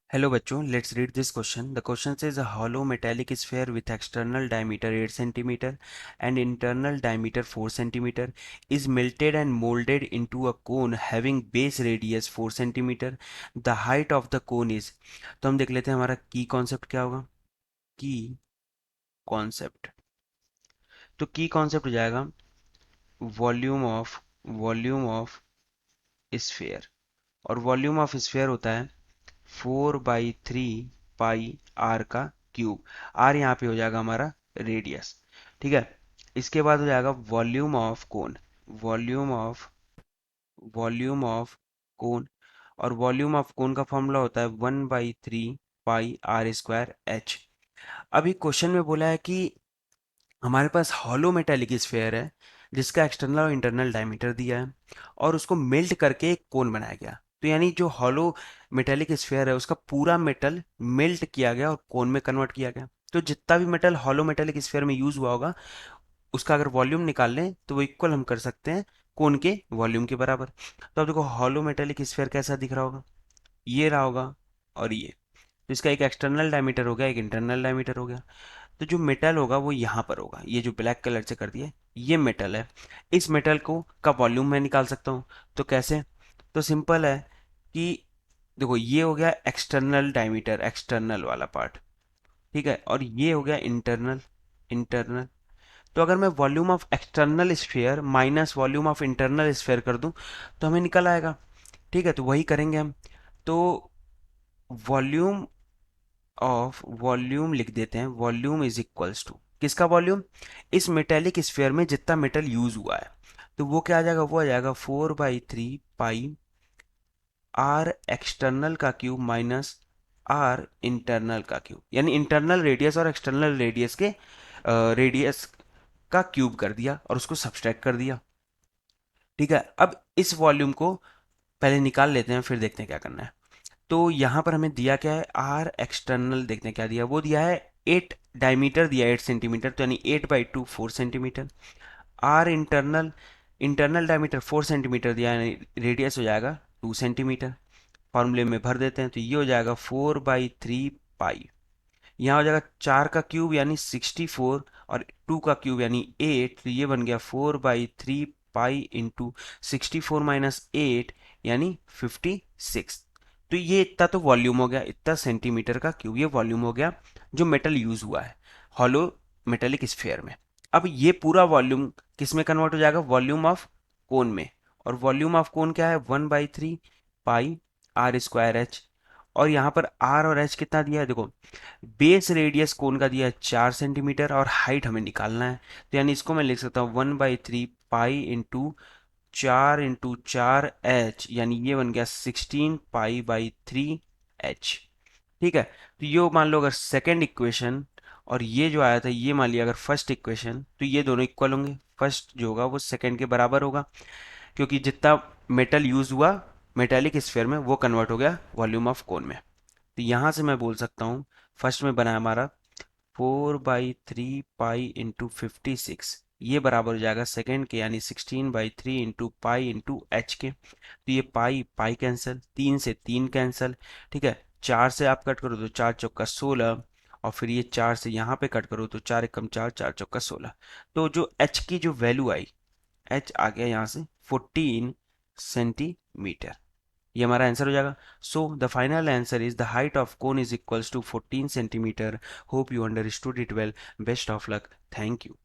Hello बच्चों, let's read this question. The question says a hollow metallic sphere with external diameter 8 centimeter and internal diameter 4 centimeter is melted and molded into a cone having base radius 4 centimeter. The height of the cone is, तो हम देख लेते हैं हमारा की concept क्या होगा. की कॉन्सेप्ट, तो की कॉन्सेप्ट हो जाएगा वॉल्यूम ऑफ स्फीयर. और वॉल्यूम ऑफ स्फीयर होता है 4/3 पाई आर का क्यूब. आर यहाँ पे हो जाएगा हमारा रेडियस. ठीक है. इसके बाद हो जाएगा volume of cone. Volume of volume of cone. और वॉल्यूम ऑफ कोन का फॉर्मूला होता है 1/3 पाई आर स्क्वायर एच. अभी क्वेश्चन में बोला है कि हमारे पास हॉलो मेटेलिक स्फेयर है जिसका एक्सटर्नल और इंटरनल डायमीटर दिया है और उसको मेल्ट करके एक कोन बनाया गया. तो यानी जो हॉलो मेटेलिक स्फेयर है उसका पूरा मेटल मेल्ट किया गया और कोन में कन्वर्ट किया गया. तो जितना भी मेटल हॉलो मेटेलिक स्फेयर में यूज हुआ होगा उसका अगर वॉल्यूम निकाल लें तो वो इक्वल हम कर सकते हैं कोन के वॉल्यूम के बराबर. तो अब देखो हॉलो मेटेलिक स्फेयर कैसा दिख रहा होगा. ये रहा होगा और ये. तो इसका एक एक्सटर्नल डायमीटर हो गया, एक इंटरनल डायमीटर हो गया. तो जो मेटल होगा वो यहाँ पर होगा. ये जो ब्लैक कलर से कर दिया है ये मेटल है. इस मेटल को का वॉल्यूम मैं निकाल सकता हूँ. तो कैसे. तो सिंपल है कि देखो ये हो गया एक्सटर्नल डायमीटर, एक्सटर्नल वाला पार्ट. ठीक है. और ये हो गया इंटरनल. इंटरनल. तो अगर मैं volume of external sphere minus volume of internal sphere कर दूं तो हमें निकल आएगा. ठीक है. तो वही करेंगे हम. तो वॉल्यूम वॉल्यूम लिख देते हैं. वॉल्यूम इज इक्वल्स टू किसका वॉल्यूम. इस मेटेलिक स्फीयर में जितना मेटल यूज हुआ है तो वो क्या आ जाएगा. वो आ जाएगा 4/3 पाई आर एक्सटर्नल का क्यूब माइनस आर इंटरनल का क्यूब. यानी इंटरनल रेडियस और एक्सटर्नल रेडियस के रेडियस का क्यूब कर दिया और उसको सब्सट्रैक्ट कर दिया. ठीक है. अब इस वॉल्यूम को पहले निकाल लेते हैं फिर देखते हैं क्या करना है. तो यहाँ पर हमें दिया क्या है. आर एक्सटर्नल देखते हैं क्या दिया. वो दिया है 8 डायमीटर दिया है 8 सेंटीमीटर. तो यानी 8/2 4 centimetre. Are internal, internal diameter 4 centimetre दिया है. रेडियस हो जाएगा 2 सेंटीमीटर. फॉर्मूले में भर देते हैं तो ये हो जाएगा 4/3 पाई. यहाँ हो जाएगा 4 का क्यूब यानी 64 और 2 का क्यूब यानी 8. तो ये बन गया 4/3 पाई इंटू 64 - 8 यानी 56. तो ये इतना तो वॉल्यूम हो गया. इतना सेंटीमीटर का क्यूब ये वॉल्यूम हो गया जो मेटल यूज हुआ है हॉलो मेटेलिक स्फीयर में. अब ये पूरा वॉल्यूम किस में कन्वर्ट हो जाएगा. वॉल्यूम ऑफ कोन में. और वॉल्यूम ऑफ कोन क्या है 1/3 पाई आर स्क्वायर एच. और यहाँ पर आर और एच कितना दिया है देखो. बेस रेडियस कोन का दिया है 4 सेंटीमीटर और हाइट हमें निकालना है. तो यानी इसको मैं लिख सकता हूँ 1/3 पाई इंटू 4 यानी ये बन गया 16 पाई/3 एच. ठीक है. तो ये मान लो अगर सेकेंड इक्वेशन और ये जो आया था ये मान लिया अगर फर्स्ट इक्वेशन तो ये दोनों इक्वल होंगे. फर्स्ट जो होगा वो सेकेंड के बराबर होगा क्योंकि जितना मेटल यूज हुआ मेटेलिक स्फीयर में वो कन्वर्ट हो गया वॉल्यूम ऑफ कोन में. तो यहाँ से मैं बोल सकता हूँ फर्स्ट में बना हमारा 4/3 पाई इंटू 56. ये बराबर हो जाएगा सेकेंड के यानी 16/3 इंटू पाई इंटू एच के. तो ये पाई पाई कैंसिल, 3 से 3 कैंसिल. ठीक है. 4 से आप कट करो तो 4 चौका 16 और फिर ये 4 से यहाँ पे कट करो तो 4 एकम 4 4 चौका 16. तो जो एच की जो वैल्यू आई, एच आ गया यहाँ से 14 सेंटीमीटर. ये हमारा आंसर हो जाएगा. So the final answer is the height of cone is equals to 14 centimetre. Hope you understood it well. Best of luck. Thank you.